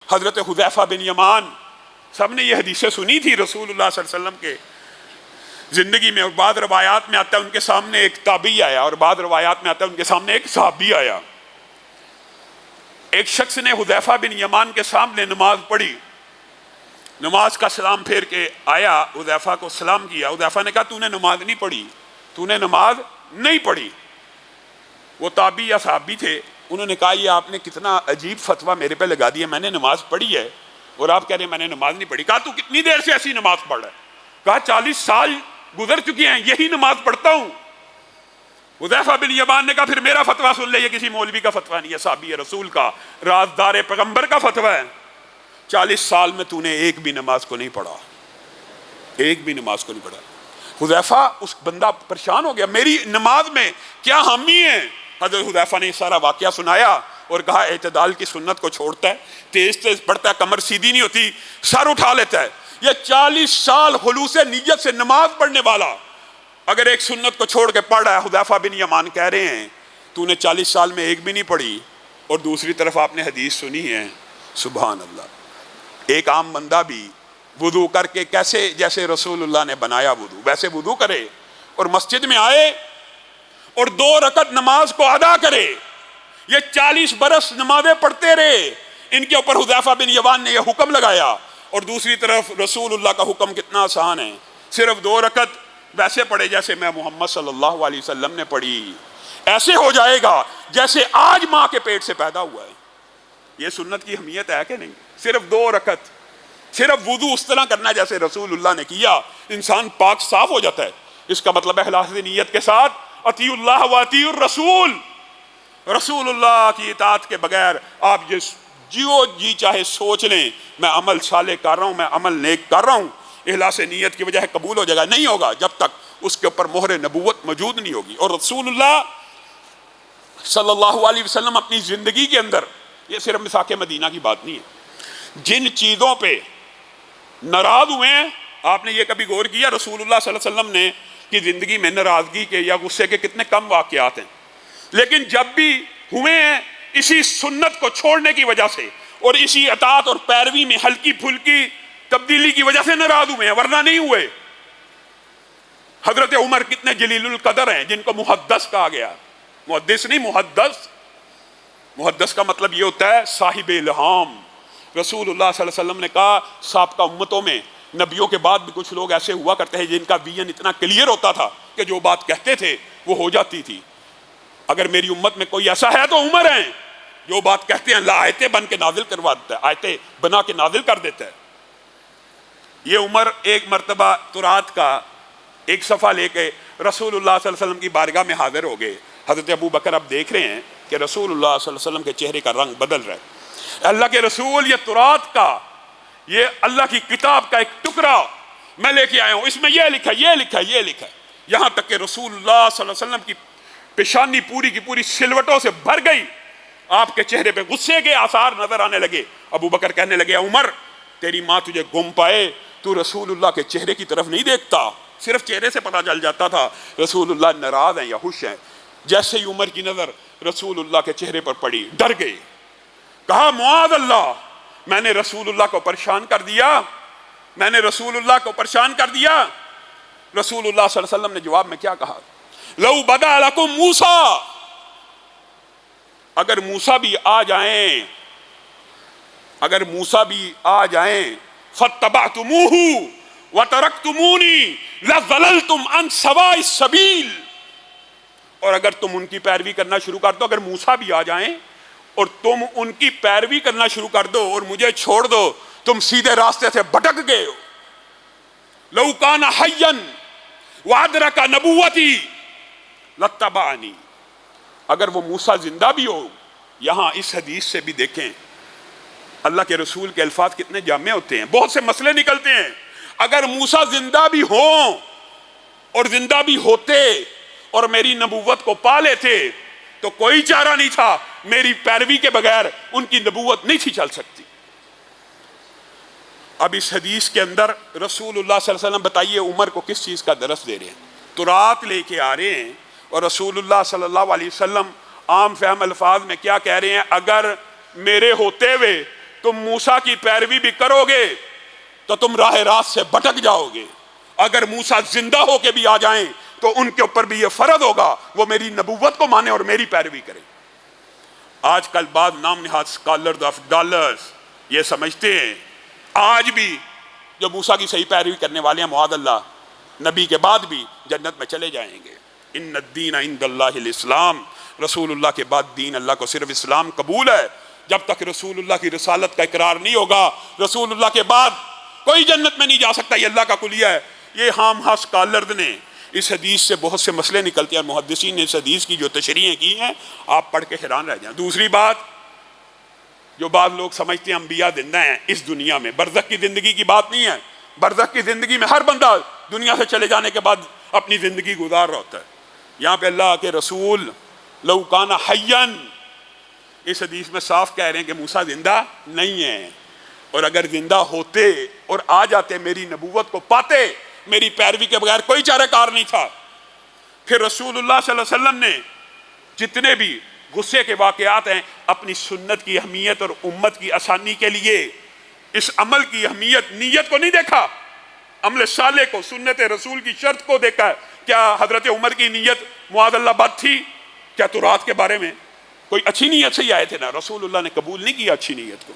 حضرت حذیفہ بن یمان، سب نے یہ حدیثیں سنی تھی رسول اللہ صلی اللہ علیہ وسلم کے زندگی میں، اور بعض روایات میں آتا ہے ان کے سامنے ایک تابعی آیا، اور بعض روایات میں آتا ہے ان کے سامنے ایک صحابی آیا۔ ایک شخص نے حذیفہ بن یمان کے سامنے نماز پڑھی، نماز کا سلام پھیر کے آیا، حذیفہ کو سلام کیا۔ حذیفہ نے کہا تو نے نماز نہیں پڑھی، تو نے نماز نہیں پڑھی۔ وہ تابعی یا صحابی تھے، انہوں نے کہا یہ آپ نے کتنا عجیب فتویٰ میرے پہ لگا دیا، میں نے نماز پڑھی ہے اور آپ کہہ رہے ہیں میں نے نماز نہیں پڑھی۔ کہا تو کتنی دیر سے ایسی نماز پڑھ رہا ہے؟ کہا 40 سال گزر چکے ہیں، یہی نماز پڑھتا ہوں۔ حذیفہ بن یمان نے کہا پھر میرا فتویٰ سن لے، یہ کسی مولوی کا فتویٰ نہیں ہے، صحابی رسول کا، رازدار پیغمبر کا فتویٰ ہے۔ 40 سال میں تو نے ایک بھی نماز کو نہیں پڑھا، ایک بھی نماز کو نہیں پڑھا۔ حذیفہ، اس بندہ پریشان ہو گیا، میری نماز میں کیا حامی ہے؟ حضرت حذیفہ نے سارا واقعہ سنایا اور کہا اعتدال کی سنت کو چھوڑتا ہے، تیز تیز پڑھتا ہے، کمر سیدھی نہیں ہوتی، سر اٹھا لیتا ہے۔ یہ 40 سال خلوص نیت سے نماز پڑھنے والا اگر ایک سنت کو چھوڑ کے پڑھ رہا ہے، حذیفہ بن یمان کہہ رہے ہیں تو نے 40 سال میں ایک بھی نہیں پڑھی، اور دوسری طرف آپ نے حدیث سنی ہے۔ سبحان اللہ۔ ایک عام بندہ بھی وضو کر کے کیسے جیسے رسول اللہ نے بنایا وضو ویسے وضو کرے اور مسجد میں آئے اور 2 رکعت نماز کو ادا کرے۔ یہ 40 برس نمازیں پڑھتے رہے، ان کے اوپر حذیفہ بن یمان نے یہ حکم لگایا، اور دوسری طرف رسول اللہ کا حکم کتنا آسان ہے، صرف 2 رکعت ویسے پڑھے جیسے میں محمد صلی اللہ علیہ وسلم نے پڑھی، ایسے ہو جائے گا جیسے آج ماں کے پیٹ سے پیدا ہوا ہے۔ یہ سنت کی اہمیت ہے کہ نہیں؟ صرف 2 رکعت، صرف وضو اس طرح کرنا جیسے رسول اللہ نے کیا، انسان پاک صاف ہو جاتا ہے۔ اس کا مطلب ہے اخلاص نیت کے ساتھ اطیعوا اللہ و اطیعوا الرسول، رسول اللہ کی اطاعت کے بغیر آپ جو جی چاہے سوچ لیں میں عمل صالح کر رہا ہوں، میں عمل نیک کر رہا ہوں، اخلاص نیت کی وجہ ہے قبول ہو جائے گا، نہیں ہوگا جب تک اس کے اوپر مہر نبوت موجود نہیں ہوگی۔ اور رسول اللہ صلی اللہ علیہ وسلم اپنی زندگی کے اندر، یہ صرف مساق مدینہ کی بات نہیں ہے، جن چیزوں پہ ناراض ہوئے ہیں، آپ نے یہ کبھی غور کیا رسول اللہ صلی اللہ علیہ وسلم نے کی زندگی میں ناراضگی کے یا غصے کے کتنے کم واقعات ہیں، لیکن جب بھی ہوئے ہیں اسی سنت کو چھوڑنے کی وجہ سے اور اسی اطاعت اور پیروی میں ہلکی پھلکی تبدیلی کی وجہ سے ناراض ہوئے ہیں، ورنہ نہیں ہوئے۔ حضرت عمر کتنے جلیل القدر ہیں جن کو محدث کہا گیا، محدث نہیں محدث، محدث کا مطلب یہ ہوتا ہے صاحب الہام۔ رسول اللہ صلی اللہ علیہ وسلم نے کہا سابقہ امتوں میں نبیوں کے بعد بھی کچھ لوگ ایسے ہوا کرتے ہیں جن کا ویژن اتنا کلیئر ہوتا تھا کہ جو بات کہتے تھے وہ ہو جاتی تھی۔ اگر میری امت میں کوئی ایسا ہے تو عمر ہیں، جو بات کہتے ہیں اللہ آیتیں بن کے نازل کروا دیتا ہے، آیتیں بنا کے نازل کر دیتا ہے۔ یہ عمر ایک مرتبہ تورات کا ایک صفحہ لے کے رسول اللہ صلی اللہ علیہ وسلم کی بارگاہ میں حاضر ہو گئے۔ حضرت ابو بکر اب دیکھ رہے ہیں کہ رسول اللہ صلی اللہ علیہ وسلم کے چہرے کا رنگ بدل رہا ہے۔ اللہ کے رسول، یہ تورات کا، یہ اللہ کی کتاب کا ایک ٹکڑا میں لے کے آیا ہوں، اس میں یہ لکھا یہ لکھا یہ لکھا، یہاں تک کہ رسول اللہ صلی اللہ علیہ وسلم کی پیشانی پوری کی پوری سلوٹوں سے بھر گئی، آپ کے چہرے پہ غصے کے آثار نظر آنے لگے۔ ابو بکر کہنے لگے عمر تیری ماں تجھے گم پائے، تو رسول اللہ کے چہرے کی طرف نہیں دیکھتا، صرف چہرے سے پتہ چل جاتا تھا رسول اللہ ناراض ہیں یا خوش ہیں۔ جیسے ہی عمر کی نظر رسول اللہ کے چہرے پر پڑی ڈر گئے، کہا معاذ اللہ، میں نے رسول اللہ کو پریشان کر دیا، میں نے رسول اللہ کو پریشان کر دیا۔ رسول اللہ صلی اللہ علیہ وسلم نے جواب میں کیا کہا؟ لو بدا لکم موسیٰ، اگر موسیٰ بھی آ جائیں، اگر موسیٰ بھی آ جائیں، فاتبعتموہ وترکتمونی لظللتم عن سواء السبیل، اور اگر تم ان کی پیروی کرنا شروع کر دو، اگر موسیٰ بھی آ جائیں اور تم ان کی پیروی کرنا شروع کر دو اور مجھے چھوڑ دو، تم سیدھے راستے سے بھٹک گئے ہو۔ لو کان حیا وادرک نبوتی لاتبعنی، اگر وہ موسیٰ زندہ بھی ہو، یہاں اس حدیث سے بھی دیکھیں اللہ کے رسول کے الفاظ کتنے جامع ہوتے ہیں، بہت سے مسئلے نکلتے ہیں۔ اگر موسیٰ زندہ بھی ہوں اور زندہ بھی ہوتے اور میری نبوت کو پا لیتے تو کوئی چارہ نہیں تھا، میری پیروی کے بغیر ان کی نبوت نہیں تھی چل سکتی۔ اب اس حدیث کے اندر رسول اللہ صلی اللہ علیہ وسلم بتائیے عمر کو کس چیز کا درس دے رہے ہیں؟ تورات لے کے آ رہے ہیں اور رسول اللہ صلی اللہ علیہ وسلم عام فہم الفاظ میں کیا کہہ رہے ہیں؟ اگر میرے ہوتے ہوئے تم موسیٰ کی پیروی بھی کرو گے تو تم راہ راست سے بھٹک جاؤ گے، اگر موسیٰ زندہ ہو کے بھی آ جائیں تو ان کے اوپر بھی یہ فرض ہوگا وہ میری نبوت کو مانے اور میری پیروی کریں۔ آج کل بعض نام نہاد اسکالرز آف ڈالرز یہ سمجھتے ہیں آج بھی جو موسیٰ کی صحیح پیروی کرنے والے ہیں معاذ اللہ نبی کے بعد بھی جنت میں چلے جائیں گے۔ ان الدین عند اللہ الاسلام، رسول اللہ کے بعد دین اللہ کو صرف اسلام قبول ہے۔ جب تک رسول اللہ کی رسالت کا اقرار نہیں ہوگا رسول اللہ کے بعد کوئی جنت میں نہیں جا سکتا، یہ اللہ کا کلیہ ہے۔ یہ ہم اسکالرز نے اس حدیث سے بہت سے مسئلے نکلتے ہیں اور محدثین نے اس حدیث کی جو تشریحیں کی ہیں آپ پڑھ کے حیران رہ جائیں۔ دوسری بات جو بعض لوگ سمجھتے ہیں انبیاء زندہ ہیں اس دنیا میں، برزخ کی زندگی کی بات نہیں ہے۔ برزخ کی زندگی میں ہر بندہ دنیا سے چلے جانے کے بعد اپنی زندگی گزار رہا ہوتا ہے۔ یہاں پہ اللہ کے رسول لو کان حیا اس حدیث میں صاف کہہ رہے ہیں کہ موسیٰ زندہ نہیں ہے، اور اگر زندہ ہوتے اور آ جاتے میری نبوت کو پاتے، میری پیروی کے بغیر کوئی چارہ کار نہیں تھا۔ پھر رسول اللہ صلی اللہ علیہ وسلم نے جتنے بھی غصے کے واقعات ہیں اپنی سنت کی اہمیت اور امت کی آسانی کے لیے اس عمل کی اہمیت، نیت کو نہیں دیکھا، عمل صالح کو، سنت رسول کی شرط کو دیکھا ہے۔ کیا حضرت عمر کی نیت معاذ اللہ بد تھی؟ کیا تورات کے بارے میں کوئی اچھی نیت سے ہی آئے تھے؟ نا، رسول اللہ نے قبول نہیں کیا اچھی نیت کو۔